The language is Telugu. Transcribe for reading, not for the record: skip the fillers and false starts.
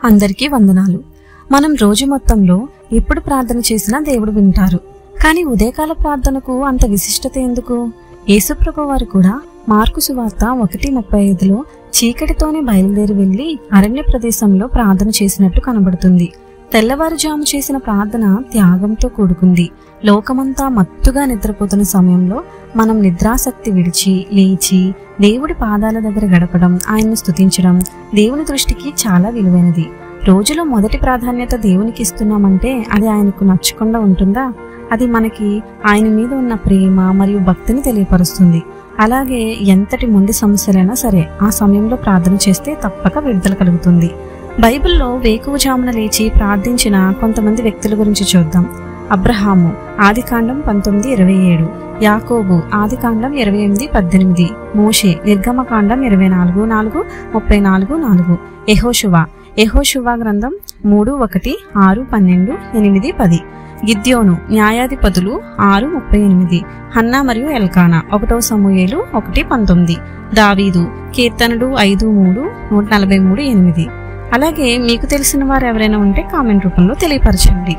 అందరికీ వందనాలు. మనం రోజు మొత్తంలో ఎప్పుడు ప్రార్థన చేసినా దేవుడు వింటారు. కానీ ఉదయకాల ప్రార్థనకు అంత విశిష్టత ఎందుకు? యేసుప్రభు వారు కూడా మార్కు సువార్త 1:35లో చీకటితోనే బయలుదేరి వెళ్లి అరణ్య ప్రదేశంలో ప్రార్థన చేసినట్టు కనబడుతుంది. తెల్లవారుజాము చేసిన ప్రార్థన త్యాగంతో కూడుకుంది. లోకమంతా మత్తుగా నిద్రపోతున్న సమయంలో మనం నిద్రాసక్తి విడిచి లేచి దేవుడి పాదాల దగ్గర గడపడం, ఆయన్ను స్తుతించడం దేవుని దృష్టికి చాలా విలువైనది. రోజులో మొదటి ప్రాధాన్యత దేవునికి ఇస్తున్నామంటే అది ఆయనకు నచ్చకుండా ఉంటుందా? అది మనకి ఆయన మీద ఉన్న ప్రేమ మరియు భక్తిని తెలియపరుస్తుంది. అలాగే ఎంతటి మొండి సమస్యలైనా సరే ఆ సమయంలో ప్రార్థన చేస్తే తప్పక విడుదల కలుగుతుంది. బైబిల్లో వేకువజామున లేచి ప్రార్థించిన కొంతమంది వ్యక్తుల గురించి చూద్దాం. అబ్రహాము ఆదికాండం 19:27, యాకోబు ఆదికాండం 28:18, మోషే నిర్గమకాండం 24:4, 34:4, యెహోషువ గ్రంథం 3:1, 6, 12, 8, 10, గిద్యోను న్యాయాధిపతులు 6:38, హన్నా మరియు ఎల్కానా 1 సమూయేలు 1:19, దావీదు కీర్తనలు 5:3, 143:8. అలాగే మీకు తెలిసిన వారు ఎవరైనా ఉంటే కామెంట్ రూపంలో తెలియపరచండి.